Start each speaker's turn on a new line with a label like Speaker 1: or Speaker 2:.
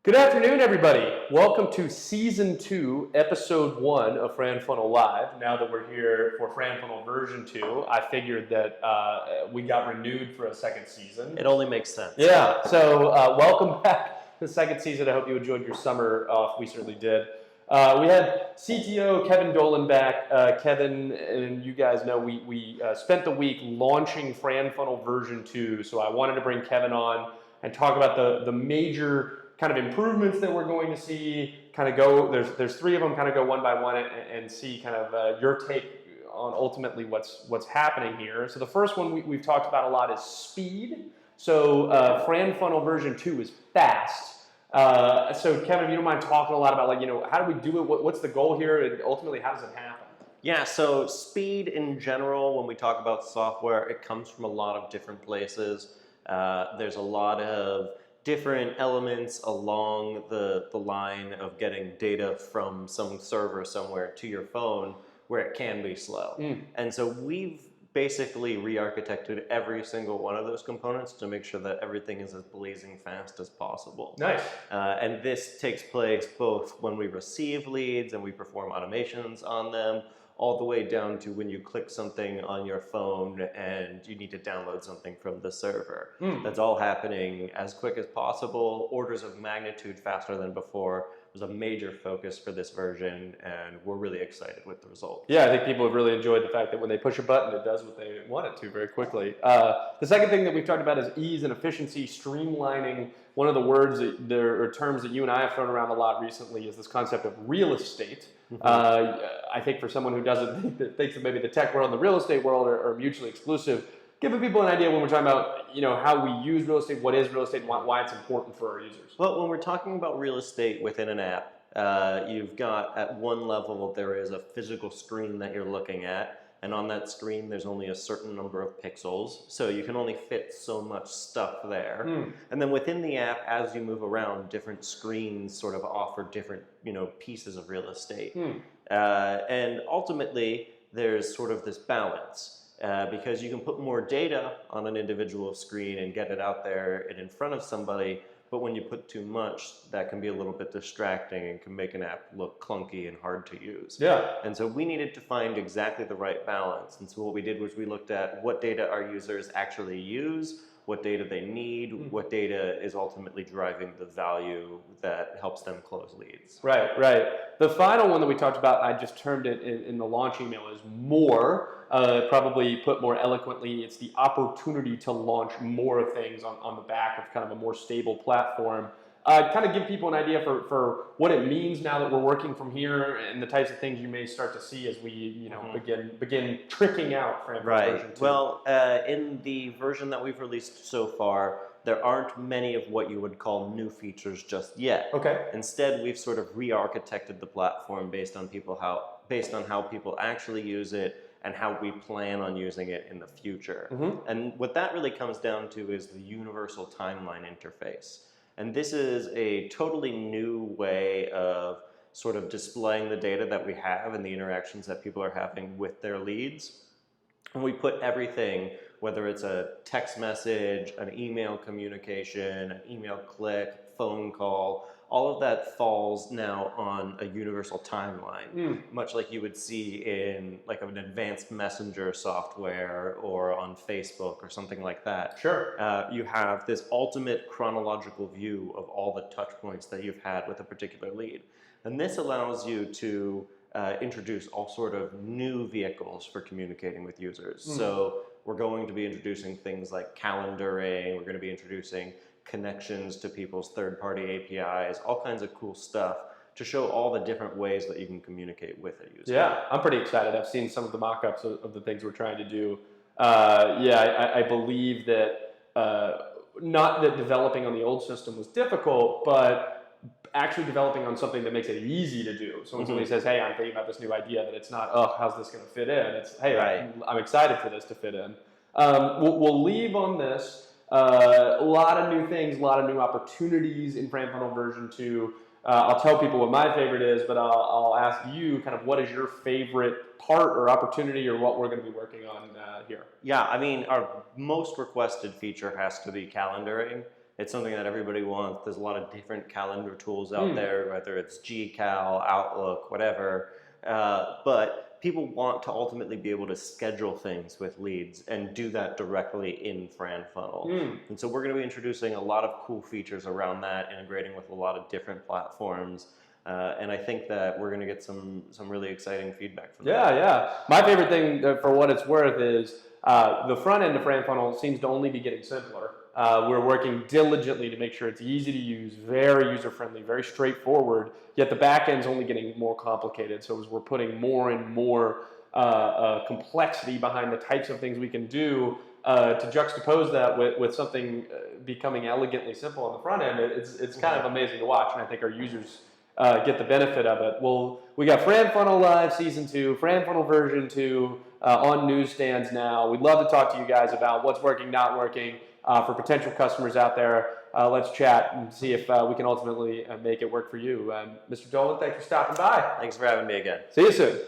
Speaker 1: Good afternoon, everybody. Welcome to Season 2, Episode 1 of FranFunnel Live. Now that we're here for FranFunnel Version 2, I figured that we got renewed for a second season.
Speaker 2: It only makes sense.
Speaker 1: Yeah, so welcome back to the second season. I hope you enjoyed your summer off. We certainly did. We had CTO Kevin Dolan back. Kevin, and you guys know we spent the week launching FranFunnel Version 2, so I wanted to bring Kevin on and talk about the major kind of improvements that we're going to see, kind of go, there's three of them, kind of go one by one and see kind of your take on ultimately what's happening here. So the first one we've talked about a lot is speed. So FranFunnel version 2 is fast. So Kevin, if you don't mind talking a lot about how do we do it, what's the goal here, and ultimately how does it happen?
Speaker 2: Yeah, so speed in general, when we talk about software, it comes from a lot of different places. There's a lot of different elements along the line of getting data from some server somewhere to your phone where it can be slow. And so we've basically re-architected every single one of those components to make sure that everything is as blazing fast as possible.
Speaker 1: Nice.
Speaker 2: And this takes place both when we receive leads and we perform automations on them, all the way down to when you click something on your phone and you need to download something from the server. That's all happening as quick as possible, orders of magnitude faster than before. It was a major focus for this version, and we're really excited with the result.
Speaker 1: Yeah, I think people have really enjoyed the fact that when they push a button, it does what they want it to very quickly. The second thing that we've talked about is ease and efficiency, streamlining. One of the words or terms that you and I have thrown around a lot recently is this concept of real estate. I think for someone who doesn't thinks that maybe the tech world and the real estate world are mutually exclusive, giving people an idea when we're talking about how we use real estate, what is real estate, and why it's important for our users.
Speaker 2: Well, when we're talking about real estate within an app, you've got at one level there is a physical screen that you're looking at, and on that screen there's only a certain number of pixels, so you can only fit so much stuff there. And then within the app, as you move around, different screens sort of offer different pieces of real estate. And ultimately there's sort of this balance. Because you can put more data on an individual screen and get it out there and in front of somebody, but when you put too much, that can be a little bit distracting and can make an app look clunky and hard to use.
Speaker 1: Yeah.
Speaker 2: And so we needed to find exactly the right balance. And so what we did was we looked at what data our users actually use, what data they need, what data is ultimately driving the value that helps them close leads.
Speaker 1: Right. The final one that we talked about, I just termed it in the launch email, is more. Probably put more eloquently, it's the opportunity to launch more things on the back of kind of a more stable platform. Kind of give people an idea for what it means now that we're working from here and the types of things you may start to see as we begin tricking out FranFunnel version 2.
Speaker 2: Well, in the version that we've released so far, there aren't many of what you would call new features just yet.
Speaker 1: Okay.
Speaker 2: Instead, we've sort of re-architected the platform based on how people actually use it and how we plan on using it in the future. And what that really comes down to is the universal timeline interface. And this is a totally new way of sort of displaying the data that we have and the interactions that people are having with their leads. And we put everything, whether it's a text message, an email communication, an email click, phone call, all of that falls now on a universal timeline, much like you would see in like an advanced messenger software or on Facebook or something like that.
Speaker 1: Sure.
Speaker 2: You have this ultimate chronological view of all the touch points that you've had with a particular lead. And this allows you to introduce all sort of new vehicles for communicating with users. So we're going to be introducing things like calendaring, we're going to be introducing connections to people's third-party APIs, all kinds of cool stuff to show all the different ways that you can communicate with a user.
Speaker 1: Yeah, I'm pretty excited. I've seen some of the mock-ups of the things we're trying to do. I believe that not that developing on the old system was difficult, but actually developing on something that makes it easy to do. So when somebody says, hey, I'm thinking about this new idea, that it's not, oh, how's this going to fit in? It's, hey, I'm excited for this to fit in. We'll leave on this. A lot of new things, a lot of new opportunities in FranFunnel version 2. I'll tell people what my favorite is, but I'll ask you kind of what is your favorite part or opportunity or what we're going to be working on here.
Speaker 2: Yeah, I mean, our most requested feature has to be calendaring. It's something that everybody wants. There's a lot of different calendar tools out there, whether it's GCal, Outlook, whatever. But people want to ultimately be able to schedule things with leads and do that directly in FranFunnel. And so we're going to be introducing a lot of cool features around that, integrating with a lot of different platforms. And I think that we're going to get some really exciting feedback from that.
Speaker 1: Yeah. My favorite thing, for what it's worth, is the front end of FranFunnel seems to only be getting simpler. We're working diligently to make sure it's easy to use, very user-friendly, very straightforward, yet the back end's only getting more complicated. So as we're putting more and more complexity behind the types of things we can do, to juxtapose that with something becoming elegantly simple on the front end, it's kind of amazing to watch, and I think our users get the benefit of it. Well, we got FranFunnel Live Season 2, FranFunnel version 2 on newsstands now. We'd love to talk to you guys about what's working, not working, for potential customers out there. Let's chat and see if we can ultimately make it work for you. Mr. Dolan, thanks for stopping by.
Speaker 2: Thanks for having me again.
Speaker 1: See you soon.